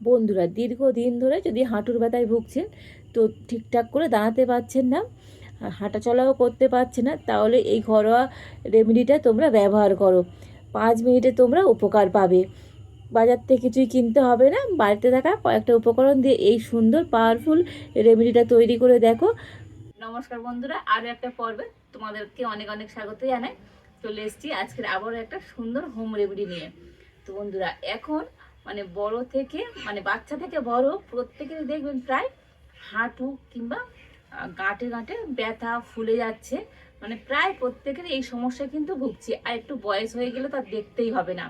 বন্ধুরা, দীর্ঘদিন ধরে যদি হাঁটুর ব্যথায় ভুগছেন, তো ঠিকঠাক করে দাঁড়াতে পারছেন না, হাঁটা চলাও করতে পারছে না, তাহলে এই ঘরোয়া রেমেডিটা তোমরা ব্যবহার করো। 5 মিনিটে তোমরা উপকার পাবে। বাজার থেকে কিছুই কিনতে হবে না, বাড়িতে থাকা কয়েকটা উপকরণ দিয়ে এই সুন্দর পাওয়ারফুল রেমেডিটা তৈরি করে দেখো। নমস্কার বন্ধুরা, আরও একটা পর্বে তোমাদেরকে অনেক অনেক স্বাগত জানাই। চলে এসেছি আজকের আবারও একটা সুন্দর হোম রেমেডি নিয়ে। তো বন্ধুরা, এখন বড় থেকে বাচ্চা থেকে বড় প্রত্যেকেরই দেখবেন প্রায় হাঁটু কিংবা গাঁটে গাঁটে ব্যথা ফুলে যাচ্ছে। প্রায় প্রত্যেকেরই এই সমস্যা কিন্তু ভুগছে, আর একটু বয়স হয়ে গেলে তার দেখতেই হবে না।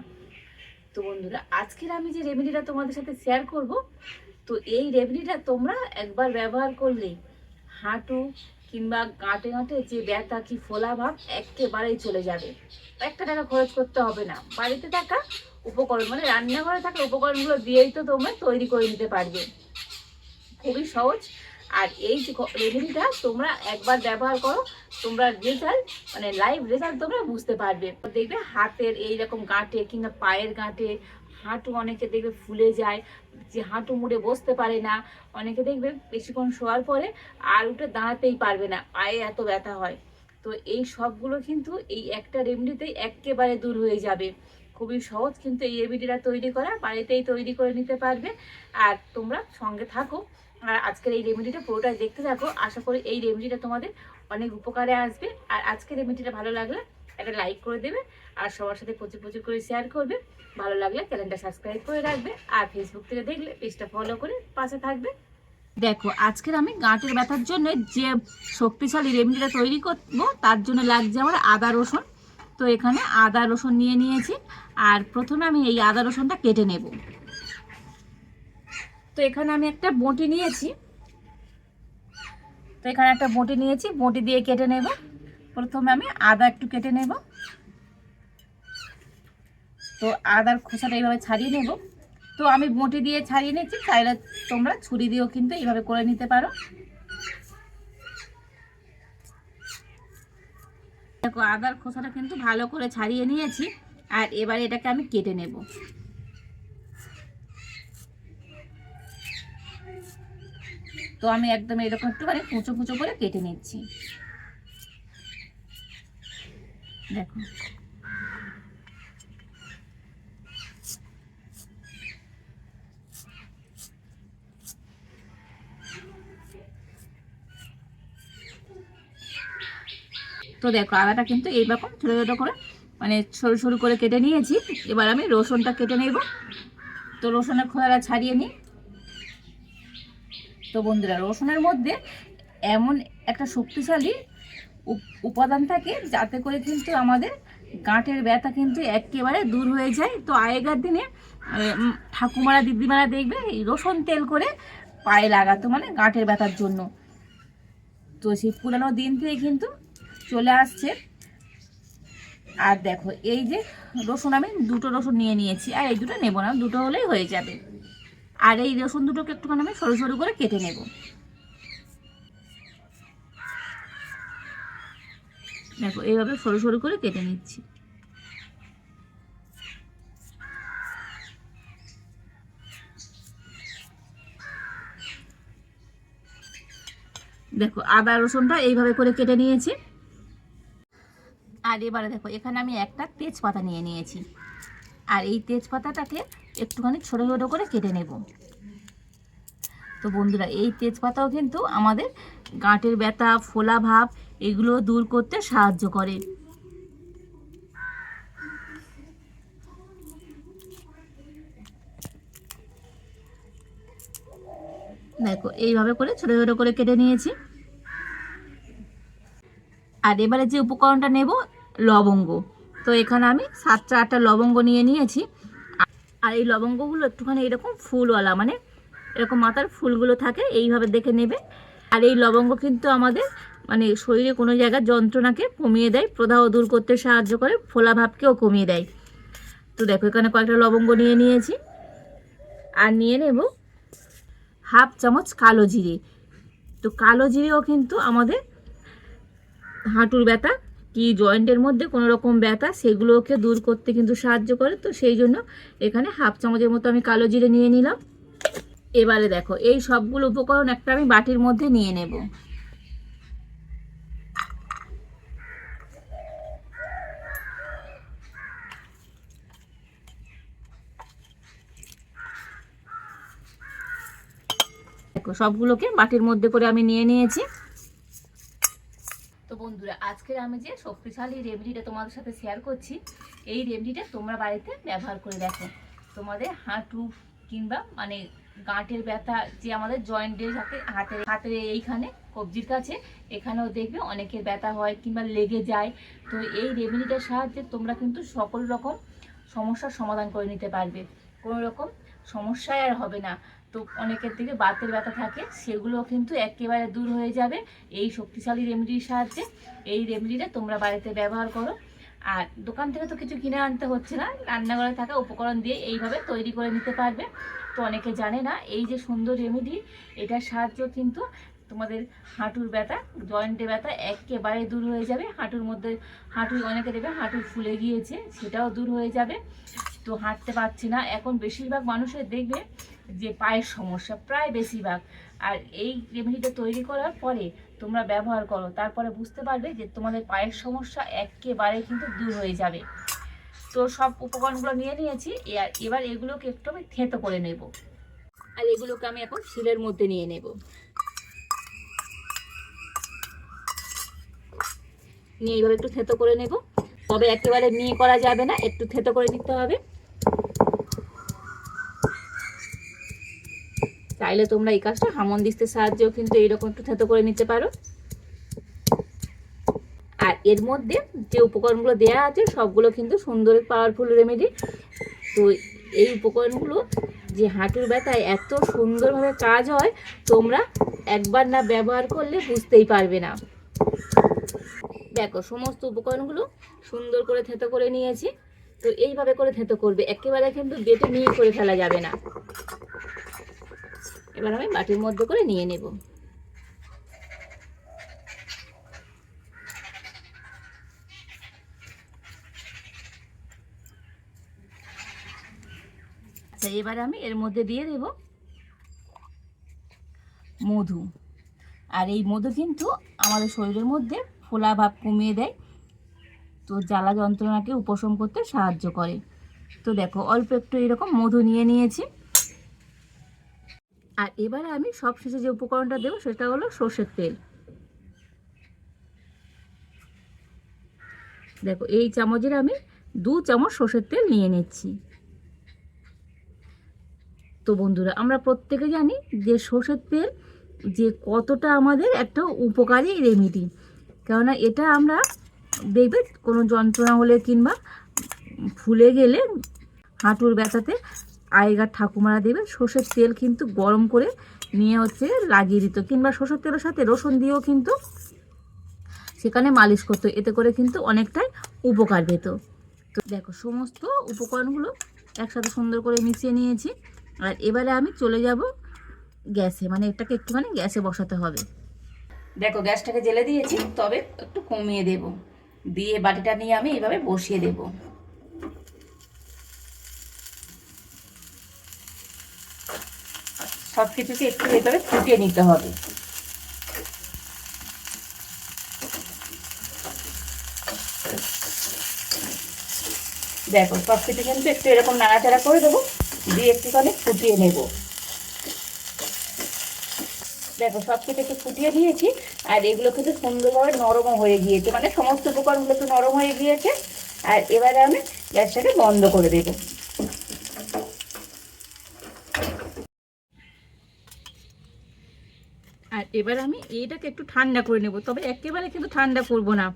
তো বন্ধুরা, আজকের আমি যে রেমেডিটা তোমাদের সাথে শেয়ার করব, তো এই রেমেডিটা তোমরা একবার ব্যবহার করলেই হাঁটু কিংবা গাঁটে গাঁটে যে ব্যথা কি ফোলা ভাব একেবারেই চলে যাবে। 1 টাকা খরচ করতে হবে না, বাড়িতে থাকা উপকরণ রান্নাঘরে থাকা উপকরণগুলো দিয়েই তো তোমরা তৈরি করে নিতে পারবে। খুবই সহজ। আর এই যে রেমেডিটা তোমরা একবার ব্যবহার করো, তোমরা রেজাল্ট লাইভ রেজাল্ট তোমরা বুঝতে পারবে। দেখবে হাতের এইরকম গাঁটে কিংবা পায়ের গাঁটে, হাঁটু অনেকে দেখবে ফুলে যায়, যে হাঁটু মুড়ে বসতে পারে না, অনেকে দেখবে বেশিক্ষণ শোয়ার পরে আর উঠে দাঁড়াতেই পারবে না, পায়ে এত ব্যথা হয়। তো এই সবগুলো কিন্তু এই একটা রেমেডিতেই একেবারে দূর হয়ে যাবে। খুবই সহজ কিন্তু এই রেমেডিটা তৈরি করা, বাড়িতেই তৈরি করে নিতে পারবে। আর তোমরা সঙ্গে থাকো, আর আজকের এই রেমেডিটা পুরোটাই দেখতে থাকো। আশা করি এই রেমেডিটা তোমাদের অনেক উপকারে আসবে। আর আজকের রেমেডিটা ভালো লাগলে একটা লাইক করে দেবে, আর সবার সাথে প্রচুর প্রচুর করে শেয়ার করবে। ভালো লাগলে চ্যানেলটা সাবস্ক্রাইব করে রাখবে, আর ফেসবুক থেকে দেখলে পেজটা ফলো করে পাশে থাকবে। দেখো, আজকের আমি গাঁটের ব্যথার জন্য যে শক্তিশালী রেমেডিটা তৈরি করবো, তার জন্য লাগছে আমার আদা রসুন। তো এখানে আদা রসুন নিয়ে নিয়েছি, আর প্রথমে আমি এই আদা রসুনটা কেটে নেব। তো এখানে আমি একটা বঁটি নিয়েছি, বঁটি দিয়ে কেটে নেব। প্রথমে আমি আদা একটু কেটে নেব। তো আদার খোসাটা এইভাবে ছাড়িয়ে নেব। তো আমি বঁটি দিয়ে ছাড়িয়ে নিচ্ছি, চাইলে তোমরা ছুরি দিয়েও কিন্তু এইভাবে করে নিতে পারো। দেখো, আদার খোসাটা কিন্তু ভালো করে ছাড়িয়ে নিয়েছি, আর এবারে এটাকে আমি কেটে নেব। তো আমি একদম এরকম একটুখানি কুচো কুচো করে কেটে নিচ্ছি। দেখো, তো দেখো আদাটা কিন্তু এইরকম ছোটো ছোটো করে সরু সরু করে কেটে নিয়েছি। এবার আমি রসুনটা কেটে নেব। তো রসুনের খোলাটা ছাড়িয়ে নিই। তো বন্ধুরা, রসুনের মধ্যে এমন একটা শক্তিশালী উপাদান থাকে, যাতে করে কিন্তু আমাদের গাঁটের ব্যথা কিন্তু একেবারে দূর হয়ে যায়। তো আগেকার দিনে ঠাকুমারা দিদিমারা দেখবে এই রসুন তেল করে পায়ে লাগাতো, গাঁটের ব্যথার জন্য। তো সেই পুরানো দিন থেকে কিন্তু চলে আসছে। আর দেখো, এই যে রসুন আমি 2টো রসুন নিয়ে নিয়েছি, আর এই 2টো নেবো না, 2টো হলেই হয়ে যাবে। আর এই রসুন দুটোকে একটুখানি আমি সরু সরু করে কেটে নেব। দেখো, এইভাবে সরু সরু করে কেটে নিচ্ছি। দেখো, আদা রসুনটা এইভাবে করে কেটে নিয়েছি। আর এবারে দেখো, এখানে আমি একটা তেজপাতা নিয়ে নিয়েছি, আর এই তেজপাতাটাকে একটুখানি ছোটো ছোটো করে কেটে নেব। তো বন্ধুরা, এই তেজপাতাও কিন্তু আমাদের গাঁটের ব্যথা ফোলা ভাব এগুলো দূর করতে সাহায্য করে। দেখো, এইভাবে করে ছোটো ছোটো করে কেটে নিয়েছি। আর এবারে যে উপকরণটা নেব, লবঙ্গ। তো এখানে আমি 7-8টা লবঙ্গ নিয়ে নিয়েছি। আর এই লবঙ্গগুলো একটুখানি এরকম ফুলওয়ালা, এরকম মাথার ফুলগুলো থাকে, এইভাবে দেখে নেবে। আর এই লবঙ্গ কিন্তু আমাদের শরীরে কোনো জায়গায় যন্ত্রণাকে কমিয়ে দেয়, প্রদাহ দূর করতে সাহায্য করে, ফোলা ভাবকেও কমিয়ে দেয়। তো দেখো, এখানে কয়েকটা লবঙ্গ নিয়ে নিয়েছি। আর নিয়ে নেব 1/2 চামচ কালো জিরে। তো কালো জিরেও কিন্তু আমাদের হাঁটুর ব্যথা কি জয়েন্টের মধ্যে কোনো রকম ব্যথা, সেগুলোকে দূর করতে কিন্তু সাহায্য করে। তো সেই জন্য এখানে 1/2 চামচের মতো আমি কালো জিরে নিয়ে নিলাম। এবারে দেখো এই সবগুলো উপকরণ একটা আমি বাটির মধ্যে নিয়ে নেব। দেখো সবগুলোকে বাটির মধ্যে করে আমি নিয়ে নিয়েছি। তো বন্ধুরা, আজকের আমি যে শক্তিশালী রেমেডিটা তোমাদের সাথে শেয়ার করছি, এই রেমেডিটা তোমরা বাড়িতে ব্যবহার করে দেখো। তোমাদের হাঁটু কিংবা মানে গাঁটের ব্যথা, যে আমাদের জয়েন্টের সাথে হাতের এইখানে কবজির কাছে, এখানেও দেখবে অনেকের ব্যথা হয় কিংবা লেগে যায়। তো এই রেমেডিটার সাহায্যে তোমরা কিন্তু সকল রকম সমস্যার সমাধান করে নিতে পারবে, কোনো রকম সমস্যায় আর হবে না। তো অনেকের থেকে বাতের ব্যথা থাকে, সেগুলো কিন্তু একেবারে দূর হয়ে যাবে এই শক্তিশালী রেমেডির সাহায্যে। এই রেমেডিটা তোমরা বাড়িতে ব্যবহার করো। আর দোকান থেকে তো কিছু কিনে আনতে হচ্ছে না, রান্নাঘরে থাকা উপকরণ দিয়ে এইভাবে তৈরি করে নিতে পারবে। তো অনেকে জানে না এই যে সুন্দর রেমেডি, এটার সাহায্য কিন্তু তোমাদের হাঁটুর ব্যথা, জয়েন্টে ব্যথা একেবারে দূর হয়ে যাবে। হাঁটুর মধ্যে অনেকে দেবে হাঁটু ফুলে গিয়েছে, সেটাও দূর হয়ে যাবে। তো হাঁটতে পারছি না, এখন বেশিরভাগ মানুষের দেখবে যে পায়ের সমস্যা, প্রায় বেশিরভাগ। আর এই রেমেডিটা তৈরি করার পরে তোমরা ব্যবহার করো, তারপরে বুঝতে পারবে যে তোমাদের পায়ের সমস্যা একেবারে কিন্তু দূর হয়ে যাবে। তো সব উপকরণগুলো নিয়ে নিয়েছি, এবার এগুলোকে একটু আমি থেঁতো করে নেব। আর এগুলোকে আমি এখন শিলের মধ্যে নিয়ে নেব। নিয়ে এইভাবে একটু থেঁতো করে নেব, তবে একেবারে মিহি করা যাবে না, একটু থেঁতো করে নিতে হবে। চাইলে তোমরা এই কাজটা হামনদিস্তের সাহায্যেও কিন্তু এইরকম একটু থেঁতো করে নিতে পারো। আর এর মধ্যে যে উপকরণগুলো দেওয়া আছে সবগুলো কিন্তু সুন্দর পাওয়ারফুল রেমেডি। তো এই উপকরণগুলো যে হাঁটুর ব্যথায় এত সুন্দরভাবে কাজ হয়, তোমরা একবার না ব্যবহার করলে বুঝতেই পারবে না। দেখো সমস্ত উপকরণগুলো সুন্দর করে থেঁতো করে নিয়েছি। তো এইভাবে করে থেঁতো করবে, একেবারে কিন্তু বেটে মিহি করে ফেলা যাবে না। এবার আমি বাটির মধ্যে করে নিয়ে নেব। আচ্ছা, এবার আমি এর মধ্যে দিয়ে দেব মধু। আর এই মধু কিন্তু আমাদের শরীরের মধ্যে ফোলা ভাব কমিয়ে দেয়, তো জ্বালা যন্ত্রণাকে উপশম করতে সাহায্য করে। তো দেখো অল্প একটু এরকম মধু নিয়ে নিয়েছি। আর এবারে আমি সবশেষে যে উপকরণটা দেবো সেটা হলো সর্ষের তেল। দেখো এই চামচের আমি 2 চামচ সর্ষের তেল নিয়ে নিচ্ছি। তো বন্ধুরা, আমরা প্রত্যেকে জানি যে সর্ষের তেল যে কতটা আমাদের একটা উপকারী রেমেডি। কেননা এটা আমরা দেখবে কোনো যন্ত্রণা হলে কিংবা ফুলে গেলে, হাঁটুর ব্যথাতে আগেকার ঠাকুমারা দেবে সর্ষের তেল কিন্তু গরম করে নিয়ে লাগিয়ে দিত, কিংবা সর্ষের তেলের সাথে রসুন দিয়েও কিন্তু সেখানে মালিশ করতো, এতে করে কিন্তু অনেকটাই উপকার পেত। তো দেখো সমস্ত উপকরণগুলো একসাথে সুন্দর করে মিশিয়ে নিয়েছি। আর এবারে আমি চলে যাব গ্যাসে, মানে এটাকে একটুখানি গ্যাসে বসাতে হবে। দেখো গ্যাসটাকে জ্বেলে দিয়েছি, তবে একটু কমিয়ে দেব, দিয়ে বাটিটা নিয়ে আমি এইভাবে বসিয়ে দেব। সব কিছুকে একটু এভাবে ফুটিয়ে নিতে হবে। দেখো সব কিছু কিন্তু একটু এরকম নাড়াচাড়া করে দেবো, দিয়ে একটুখানি ফুটিয়ে নেব। দেখো সব কিছু একটু ফুটিয়ে দিয়েছি, আর এগুলো কিন্তু সুন্দরভাবে নরমও হয়ে গিয়েছে, মানে সমস্ত উপকরণগুলো একটু নরম হয়ে গিয়েছে। আর এবারে আমি গ্যাসটাকে বন্ধ করে দেব। আর এবার আমি এইটাকে একটু ঠান্ডা করে নেব, তবে একেবারে কিন্তু ঠান্ডা করব না,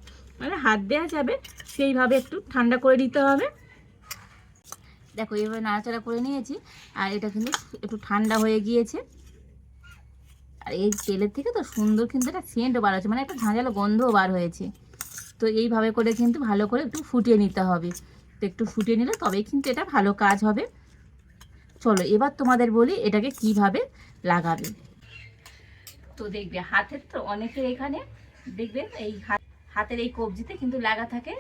মানে হাত দেওয়া যাবে সেইভাবে একটু ঠান্ডা করে দিতে হবে। দেখো এইভাবে নাড়াচাড়া করে নিয়েছি, আর এটা কিন্তু একটু ঠান্ডা হয়ে গিয়েছে। আর এই তেলের থেকে তো সুন্দর কিন্তু একটা সেন্টও বার হয়েছে, মানে একটা ঝাঁঝালো গন্ধও বার হয়েছে। তো এইভাবে করে কিন্তু ভালো করে একটু ফুটিয়ে নিতে হবে। তো একটু ফুটিয়ে নিলে তবেই কিন্তু এটা ভালো কাজ হবে। চলো এবার তোমাদের বলি এটাকে কিভাবে লাগাবে। তো দেখবে হাতের তো অনেকের এখানে দেখবে এই হাতের এই কবজিতে কিন্তু লাগা থাকে,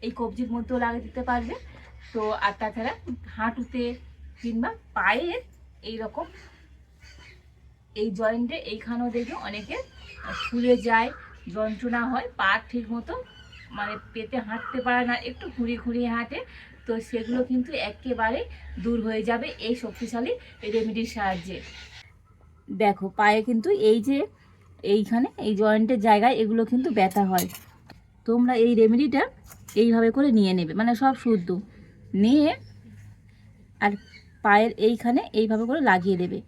এই কবজির মধ্যেও লাগিয়ে দিতে পারবে। তো আর তাছাড়া হাঁটুতে কিংবা পায়ের এইরকম এই জয়েন্টে এইখানেও দেখবে অনেকে ফুলে যায়, যন্ত্রণা হয়, পা ঠিক মতো মানে পেতে হাঁটতে পারে না, একটু ঘুরিয়ে ঘুরিয়ে হাঁটে, তো সেগুলো কিন্তু একেবারে দূর হয়ে যাবে এই শক্তিশালী রেমেডির সাহায্যে। দেখো পায়ে কিন্তু এই যে এইখানে এই জয়েন্টের জায়গায় এগুলো কিন্তু ব্যথা হয়, তোমরা এই রেমেডিটা এইভাবে করে নিয়ে নেবে, মানে সব শুদ্ধ নিয়ে আর পায়ের এইখানে এইভাবে করে লাগিয়ে দেবে,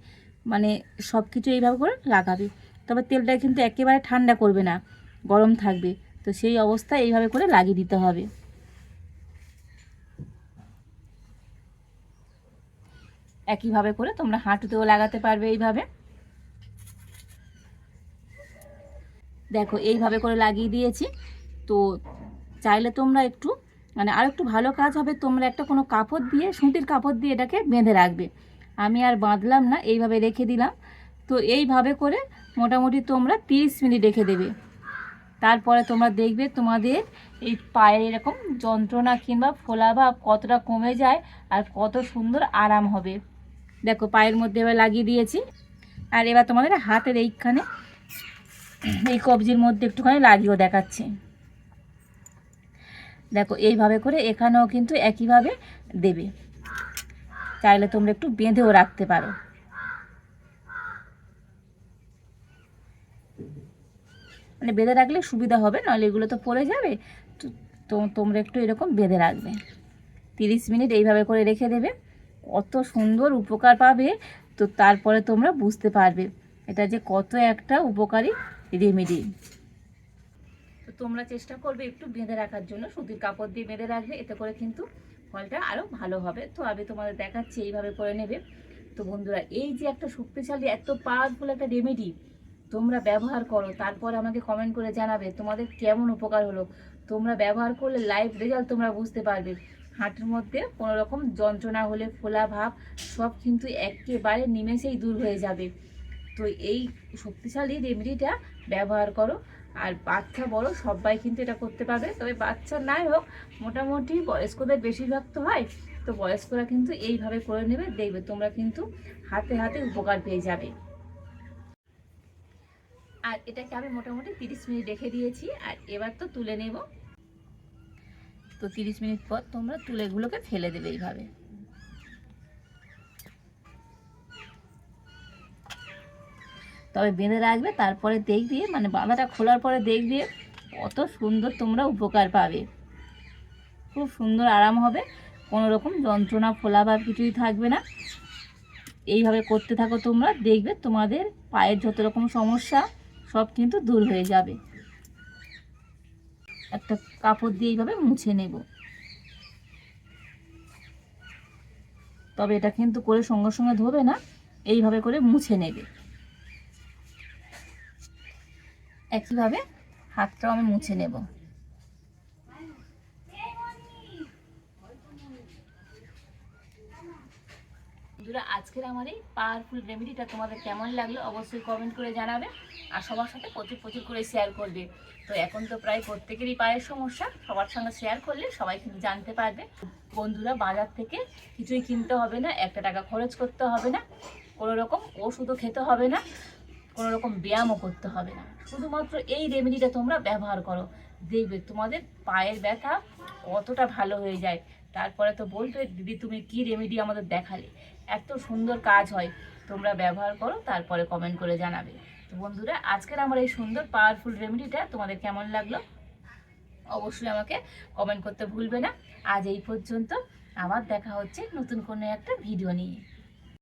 মানে সব কিছু এইভাবে করে লাগাবে। তবে তেলটা কিন্তু একেবারে ঠান্ডা করবে না, গরম থাকবে, তো সেই অবস্থায় এইভাবে করে লাগিয়ে দিতে হবে। একইভাবে করে তোমরা হাঁটুতেও লাগাতে পারবে এইভাবে। দেখো এইভাবে করে লাগিয়ে দিয়েছি। তো চাইলে তোমরা একটু মানে আর একটু ভালো কাজ হবে, তোমরা একটা কোনো কাপড় দিয়ে, সুতির কাপড় দিয়ে এটাকে বেঁধে রাখবে। আমি আর বাঁধলাম না, এইভাবে রেখে দিলাম। তো এইভাবে করে মোটামুটি তোমরা 30 মিনিট রেখে দেবে। তারপরে তোমরা দেখবে তোমাদের এই পায়ের এরকম যন্ত্রণা কিংবা ফোলাভাব কতটা কমে যায় আর কত সুন্দর আরাম হবে। দেখো পায়ের মধ্যে এবার লাগিয়ে দিয়েছি। আর এবার তোমাদের হাতের এইখানে এই কবজির মধ্যে একটুখানি লাগিয়েও দেখাচ্ছি। দেখো এইভাবে করে এখানেও কিন্তু একইভাবে দেবে, চাইলে তোমরা একটু বেঁধেও রাখতে পারো। মানে বেঁধে রাখলে সুবিধা হবে, নাহলে এগুলো তো পড়ে যাবে। তো তোমরা একটু এরকম বেঁধে রাখবে, 30 মিনিট এইভাবে করে রেখে দেবে, কত সুন্দর উপকার পাবে। তো তারপরে তোমরা বুঝতে পারবে এটা যে কত একটা উপকারী রেমেডি। তো তোমরা চেষ্টা করবে একটু বেঁধে রাখার জন্য, সুতির কাপড় দিয়ে বেঁধে রাখবে, এতে করে কিন্তু ফলটা আরও ভালো হবে। তো আমি তোমাদের দেখাচ্ছি এইভাবে করে নেবে। তো বন্ধুরা, এই যে একটা শক্তিশালী এত পাওয়ারফুল একটা রেমেডি তোমরা ব্যবহার করো, তারপর আমাকে কমেন্ট করে জানাবে তোমাদের কেমন উপকার হলো। তোমরা ব্যবহার করলে লাইভ রেজাল্ট তোমরা বুঝতে পারবে। হাঁটুর মধ্যে কোনো রকম যন্ত্রণা হলে, ফোলা ভাব সব কিন্তু একেবারে নিমেষেই দূর হয়ে যাবে। তো এই শক্তিশালী রেমেডিটা ব্যবহার করো। আর বাচ্চা বড় সবাই কিন্তু এটা করতে পারবে, তবে বাচ্চা নাই হোক, মোটামুটি বয়স্কদের বেশিরভাগ তো হয়, তো বয়স্করা কিন্তু এইভাবে করে নেবে, দেখবে তোমরা কিন্তু হাতে হাতে উপকার পেয়ে যাবে। আর এটাকে আমি মোটামুটি 30 মিনিট রেখে দিয়েছি, আর এবার তো তুলে নেব। তো 30 মিনিট পর তোমরা তুলেগুলোকে ফেলে দেবে এইভাবে। তবে বেঁধে রাখবে, তারপরে দেখবে মানে বাঁধাটা খোলার পরে দেখবে কত সুন্দর তোমরা উপকার পাবে, খুব সুন্দর আরাম হবে, কোনো রকম যন্ত্রণা ফোলাভাব কিছুই থাকবে না। এইভাবে করতে থাকো তোমরা, দেখবে তোমাদের পায়ের যত রকম সমস্যা সব কিন্তু দূর হয়ে যাবে। একটা কাপড় দিয়ে এইভাবে মুছে নেব। তবে এটা কিন্তু করে সঙ্গে সঙ্গে ধোবে না, এইভাবে করে মুছে নেবে। একইভাবে হাতটাও আমি মুছে নেব। বন্ধুরা, আজকের আমার এই পাওয়ারফুল রেমেডিটা তোমাদের কেমন লাগলো অবশ্যই কমেন্ট করে জানাবে, আর সবার সাথে প্রচুর প্রচুর করে শেয়ার করবে। তো এখন তো প্রায় প্রত্যেকেরই পায়ের সমস্যা, সবার সঙ্গে শেয়ার করলে সবাই কিন্তু জানতে পারবে। বন্ধুরা, বাজার থেকে কিছুই কিনতে হবে না, একটা টাকা খরচ করতে হবে না, কোনো রকম ওষুধও খেতে হবে না, কোনো রকম ব্যায়ামও করতে হবে না, শুধুমাত্র এই রেমেডিটা তোমরা ব্যবহার করো, দেখবে তোমাদের পায়ের ব্যথা কতটা ভালো হয়ে যায়। তারপরে তো বলবে দিদি তুমি কি রেমেডি আমাদের দেখালে, এত সুন্দর কাজ হয়। তোমরা ব্যবহার করো, তারপরে কমেন্ট করে জানাবে। তো বন্ধুরা, আজকের আমার এই সুন্দর পাওয়ারফুল রেমেডিটা তোমাদের কেমন লাগলো অবশ্যই আমাকে কমেন্ট করতে ভুলবে না। আজ এই পর্যন্ত, আবার দেখা হচ্ছে নতুন কোনো একটা ভিডিও নিয়ে।